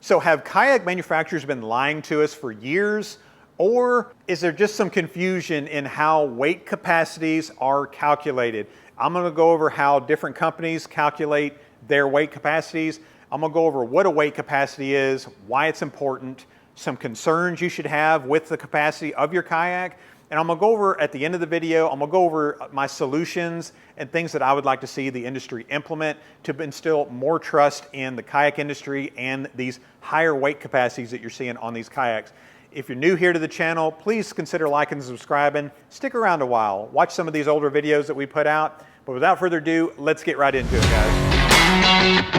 So have kayak manufacturers been lying to us for years, or is there just some confusion in how weight capacities are calculated? I'm going to go over how different companies calculate their weight capacities. I'm going to go over what a weight capacity is, why it's important, some concerns you should have with the capacity of your kayak, and I'm going to go over at the end of the video, I'm going to go over my solutions and things that I would like to see the industry implement to instill more trust in the kayak industry and these higher weight capacities that you're seeing on these kayaks. If you're new here to the channel, please consider liking and subscribing. Stick around a while. Watch some of these older videos that we put out. But without further ado, let's get right into it, guys.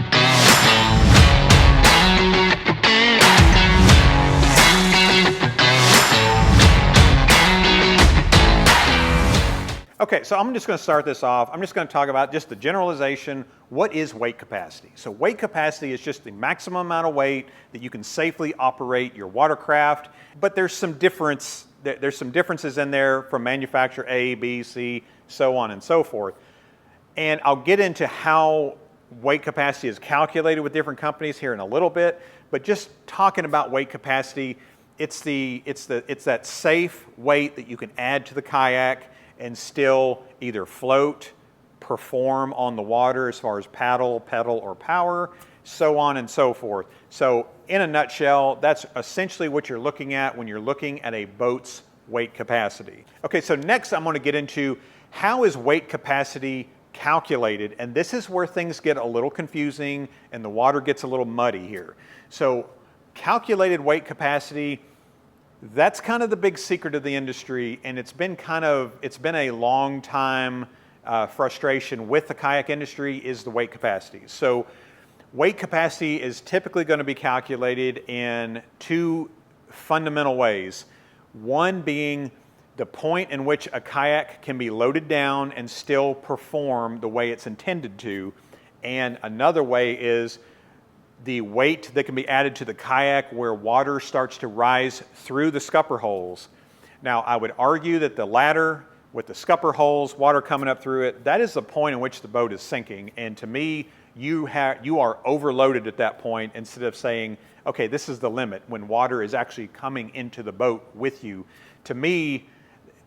Okay, so I'm just going to start this off. I'm just going to talk about just the generalization. What is weight capacity? So weight capacity is just the maximum amount of weight that you can safely operate your watercraft, but there's some differences in there from manufacturer A, B, C, so on and so forth. And I'll get into how weight capacity is calculated with different companies here in a little bit, but just talking about weight capacity, it's that safe weight that you can add to the kayak and still either float, perform on the water as far as paddle, pedal, or power, so on and so forth. So in a nutshell, that's essentially what you're looking at when you're looking at a boat's weight capacity. Okay, so next I'm going to get into how is weight capacity calculated, and this is where things get a little confusing and the water gets a little muddy here. So calculated weight capacity, that's kind of the big secret of the industry, and it's been a long time frustration with the kayak industry is the weight capacity. So weight capacity is typically going to be calculated in two fundamental ways. One being the point in which a kayak can be loaded down and still perform the way it's intended to, and another way is the weight that can be added to the kayak where water starts to rise through the scupper holes. Now, I would argue that the latter, with the scupper holes, water coming up through it, that is the point in which the boat is sinking. And to me, you are overloaded at that point instead of saying, okay, this is the limit when water is actually coming into the boat with you. To me,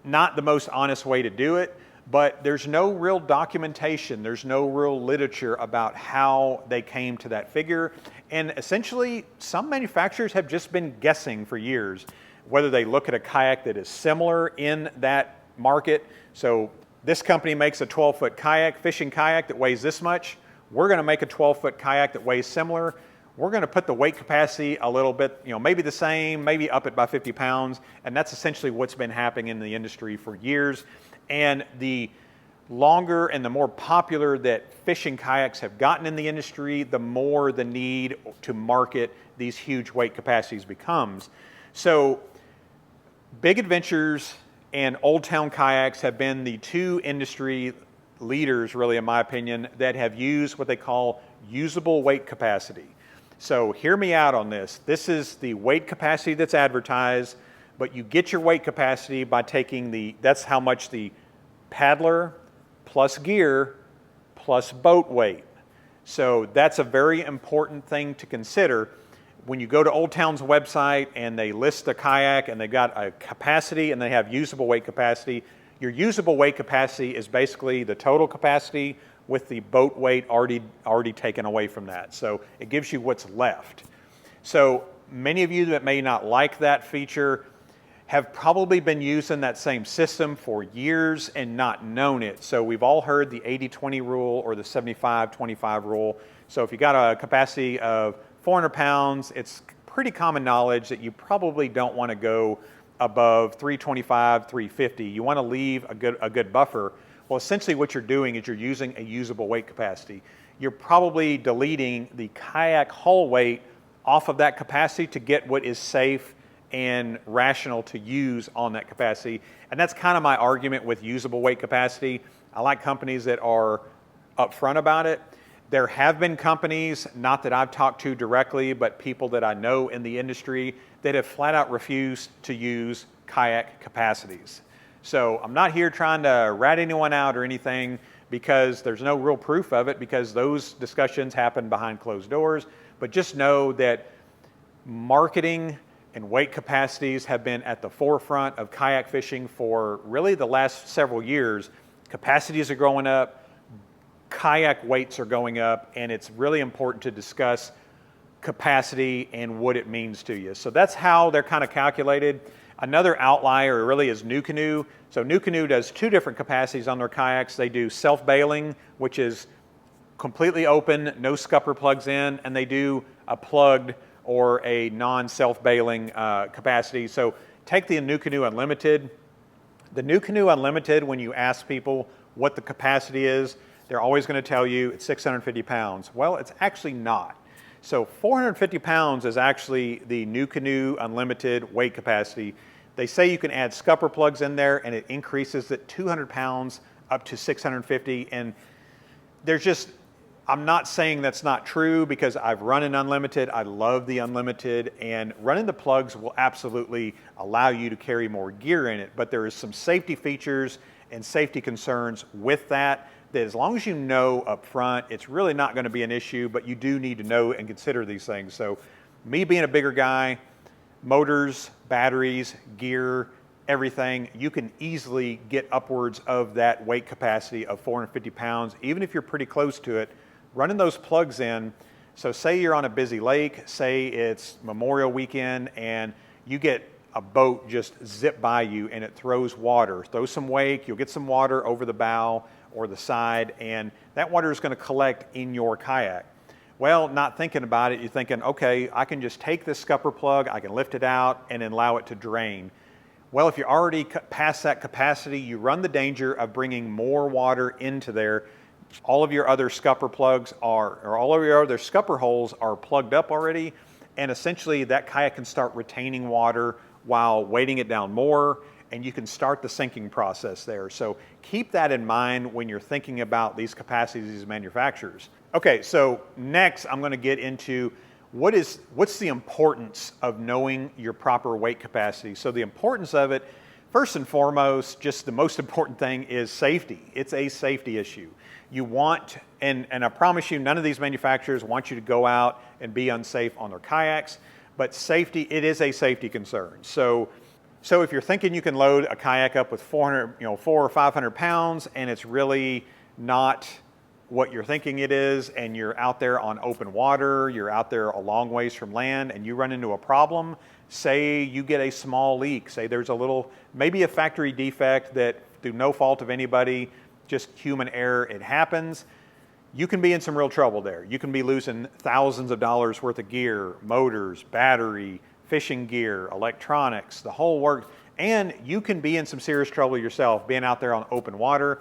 not the most honest way to do it. But there's no real documentation, there's no real literature about how they came to that figure. And essentially, some manufacturers have just been guessing for years, whether they look at a kayak that is similar in that market. So this company makes a 12-foot kayak, fishing kayak that weighs this much. We're going to make a 12-foot kayak that weighs similar. We're going to put the weight capacity a little bit, maybe the same, maybe up it by 50 pounds. And that's essentially what's been happening in the industry for years. And the longer and the more popular that fishing kayaks have gotten in the industry, the more the need to market these huge weight capacities becomes. So Big Adventures and Old Town Kayaks have been the two industry leaders, really, in my opinion, that have used what they call usable weight capacity. So hear me out on this. This is the weight capacity that's advertised, but you get your weight capacity by taking that's how much the paddler plus gear plus boat weight. So that's a very important thing to consider. When you go to Old Town's website and they list a kayak and they got a capacity and they have usable weight capacity, your usable weight capacity is basically the total capacity with the boat weight already taken away from that. So it gives you what's left. So many of you that may not like that feature have probably been using that same system for years and not known it. So we've all heard the 80-20 rule or the 75-25 rule. So if you got a capacity of 400 pounds, it's pretty common knowledge that you probably don't want to go above 325, 350. You want to leave a good buffer. Well, essentially what you're doing is you're using a usable weight capacity. You're probably deleting the kayak hull weight off of that capacity to get what is safe and rational to use on that capacity. And that's kind of my argument with usable weight capacity. I like companies that are upfront about it. There have been companies, not that I've talked to directly, but people that I know in the industry that have flat out refused to use kayak capacities. So I'm not here trying to rat anyone out or anything because there's no real proof of it because those discussions happen behind closed doors. But just know that Marketing and weight capacities have been at the forefront of kayak fishing for really the last several years. Capacities are going up, kayak weights are going up, and it's really important to discuss capacity and what it means to you. So that's how they're kind of calculated. Another outlier really is NuCanoe. So NuCanoe does two different capacities on their kayaks. They do self-bailing, which is completely open, no scupper plugs in, and they do a plugged or a non-self-bailing capacity. So take the NuCanoe Unlimited. The NuCanoe Unlimited, when you ask people what the capacity is, they're always going to tell you it's 650 pounds. Well, it's actually not. So 450 pounds is actually the NuCanoe Unlimited weight capacity. They say you can add scupper plugs in there and it increases it 200 pounds up to 650. And there's just, I'm not saying that's not true because I've run an Unlimited. I love the Unlimited, and running the plugs will absolutely allow you to carry more gear in it. But there is some safety features and safety concerns with that as long as you know up front, it's really not going to be an issue, but you do need to know and consider these things. So me being a bigger guy, motors, batteries, gear, everything, you can easily get upwards of that weight capacity of 450 pounds, even if you're pretty close to it, running those plugs in. So say you're on a busy lake, say it's Memorial Weekend, and you get a boat just zip by you and it throws water, throw some wake, you'll get some water over the bow or the side, and that water is going to collect in your kayak. Well, not thinking about it, you're thinking, okay, I can just take this scupper plug, I can lift it out and then allow it to drain. Well, if you're already past that capacity, you run the danger of bringing more water into there. All of your other scupper plugs or all of your other scupper holes are plugged up already, and essentially that kayak can start retaining water while weighting it down more, and you can start the sinking process there. So keep that in mind when you're thinking about these capacities of these manufacturers. Okay, so next I'm going to get into what's the importance of knowing your proper weight capacity. So the importance of it, first and foremost, just the most important thing is safety. It's a safety issue. You want, and I promise you, none of these manufacturers want you to go out and be unsafe on their kayaks, but safety, it is a safety concern. So if you're thinking you can load a kayak up with 400, 400 or 500 pounds, and it's really not what you're thinking it is, and you're out there on open water, you're out there a long ways from land, and you run into a problem, say you get a small leak, say there's a little, maybe a factory defect that through no fault of anybody, just human error, it happens, you can be in some real trouble there. You can be losing thousands of dollars worth of gear, motors, battery, fishing gear, electronics, the whole works, and you can be in some serious trouble yourself being out there on open water.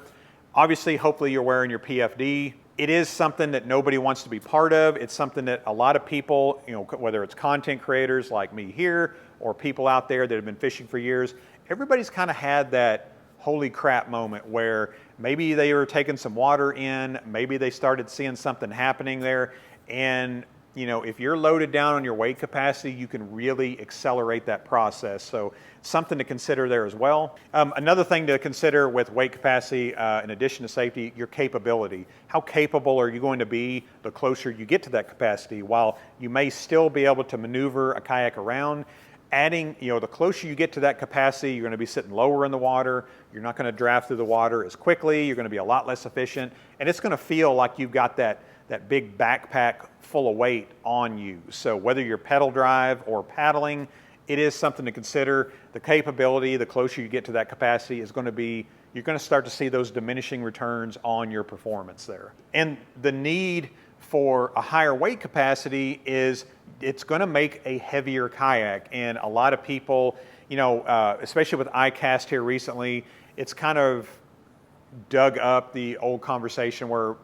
Obviously, hopefully you're wearing your PFD. It is something that nobody wants to be part of. It's something that a lot of people, whether it's content creators like me here or people out there that have been fishing for years, everybody's kind of had that holy crap moment where maybe they were taking some water in, maybe they started seeing something happening there, and if you're loaded down on your weight capacity, you can really accelerate that process. So something to consider there as well. Another thing to consider with weight capacity, in addition to safety, your capability. How capable are you going to be the closer you get to that capacity? While you may still be able to maneuver a kayak around, adding, the closer you get to that capacity, you're going to be sitting lower in the water. You're not going to draft through the water as quickly. You're going to be a lot less efficient. And it's going to feel like you've got that big backpack full of weight on you. So whether you're pedal drive or paddling, it is something to consider. The capability, the closer you get to that capacity, is going to be, you're going to start to see those diminishing returns on your performance there. And the need for a higher weight capacity is it's going to make a heavier kayak. And a lot of people, especially with iCast here recently, it's kind of dug up the old conversation where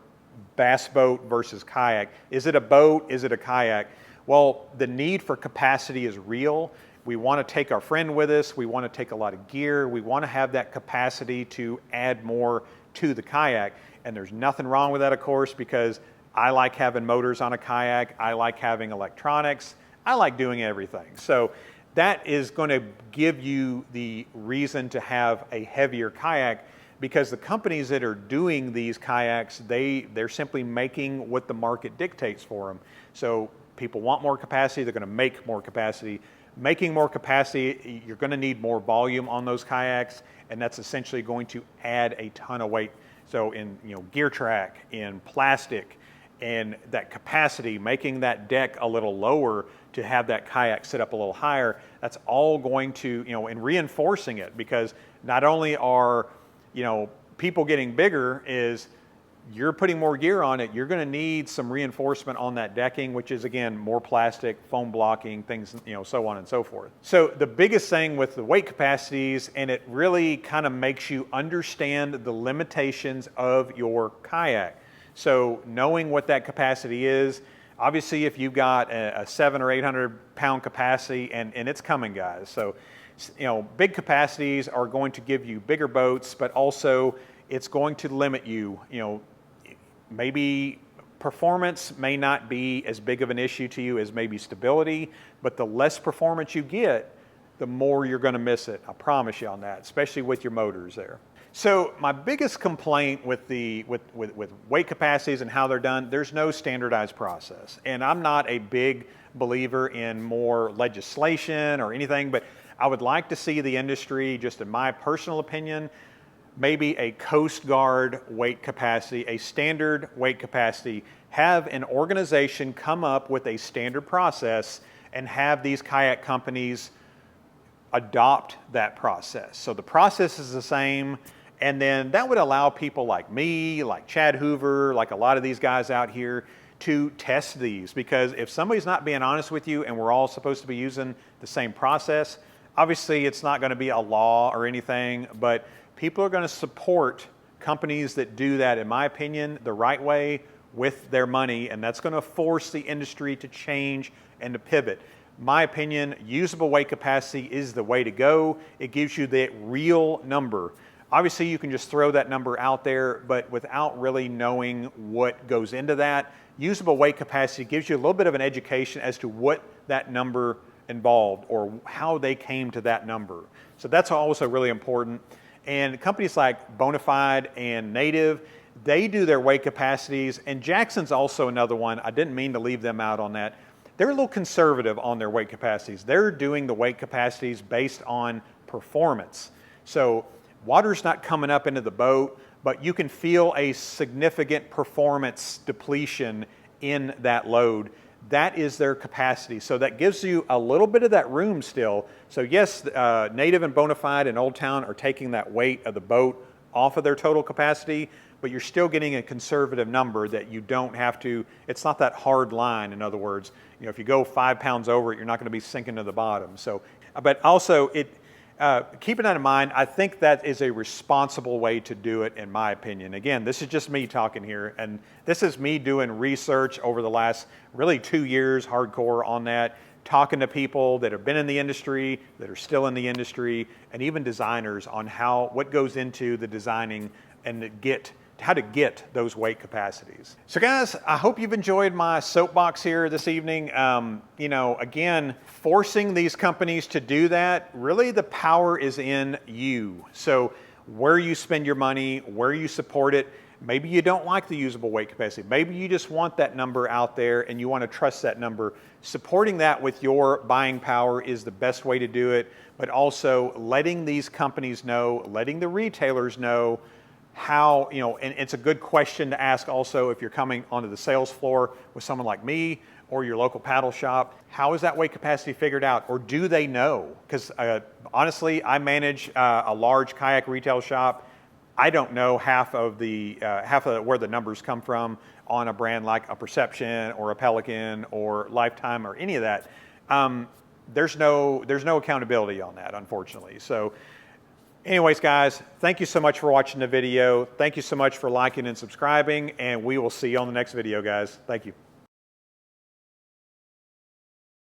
bass boat versus kayak. Is it a boat? Is it a kayak? Well, the need for capacity is real. We want to take our friend with us. We want to take a lot of gear. We want to have that capacity to add more to the kayak. And there's nothing wrong with that, of course, because I like having motors on a kayak. I like having electronics. I like doing everything. So that is going to give you the reason to have a heavier kayak, because the companies that are doing these kayaks, they're simply making what the market dictates for them. So People want more capacity, they're going to make more capacity. Making more capacity, you're going to need more volume on those kayaks, and that's essentially going to add a ton of weight. So in gear track, in plastic, and that capacity, making that deck a little lower to have that kayak sit up a little higher, that's all going to, and reinforcing it, because not only are, people getting bigger, is you're putting more gear on it, you're going to need some reinforcement on that decking, which is, again, more plastic, foam blocking, things, so on and so forth. So the biggest thing with the weight capacities, and it really kind of makes you understand the limitations of your kayak. So knowing what that capacity is, obviously if you've got a 700 or 800 pound capacity, and it's coming, guys. So, big capacities are going to give you bigger boats, but also it's going to limit you. Maybe performance may not be as big of an issue to you as maybe stability, but the less performance you get, the more you're going to miss it. I promise you on that, especially with your motors there. So my biggest complaint with with weight capacities and how they're done, there's no standardized process. And I'm not a big believer in more legislation or anything, but I would like to see the industry, just in my personal opinion, maybe a Coast Guard weight capacity, a standard weight capacity, have an organization come up with a standard process and have these kayak companies adopt that process. So the process is the same, and then that would allow people like me, like Chad Hoover, like a lot of these guys out here, to test these. Because if somebody's not being honest with you and we're all supposed to be using the same process, obviously it's not going to be a law or anything, but people are going to support companies that do that, in my opinion, the right way with their money, and that's going to force the industry to change and to pivot. My opinion, usable weight capacity is the way to go. It gives you that real number. Obviously, you can just throw that number out there, but without really knowing what goes into that, usable weight capacity gives you a little bit of an education as to what that number involved or how they came to that number. So that's also really important. And companies like Bonafide and Native, they do their weight capacities, and Jackson's also another one. I didn't mean to leave them out on that. They're a little conservative on their weight capacities. They're doing the weight capacities based on performance. So water's not coming up into the boat, but you can feel a significant performance depletion in that load. That is their capacity. So that gives you a little bit of that room still. So yes, Native and Bonafide and Old Town are taking that weight of the boat off of their total capacity, but you're still getting a conservative number that you don't have to, it's not that hard line. In other words, if you go 5 pounds over it, you're not going to be sinking to the bottom. So, but also keeping that in mind, I think that is a responsible way to do it, in my opinion. Again, this is just me talking here, and this is me doing research over the last really 2 years, hardcore on that, talking to people that have been in the industry, that are still in the industry, and even designers on what goes into the designing and how to get those weight capacities. So guys, I hope you've enjoyed my soapbox here this evening. Again, forcing these companies to do that, really the power is in you. So where you spend your money, where you support it, maybe you don't like the usable weight capacity. Maybe you just want that number out there and you want to trust that number. Supporting that with your buying power is the best way to do it, but also letting these companies know, letting the retailers know how, and it's a good question to ask also if you're coming onto the sales floor with someone like me or your local paddle shop. How is that weight capacity figured out, or do they know? Because honestly, I manage a large kayak retail shop. I don't know half of where the numbers come from on a brand like a Perception or a Pelican or Lifetime or any of that. There's no accountability on that, unfortunately. So anyways, guys, thank you so much for watching the video. Thank you so much for liking and subscribing, and we will see you on the next video, guys. Thank you.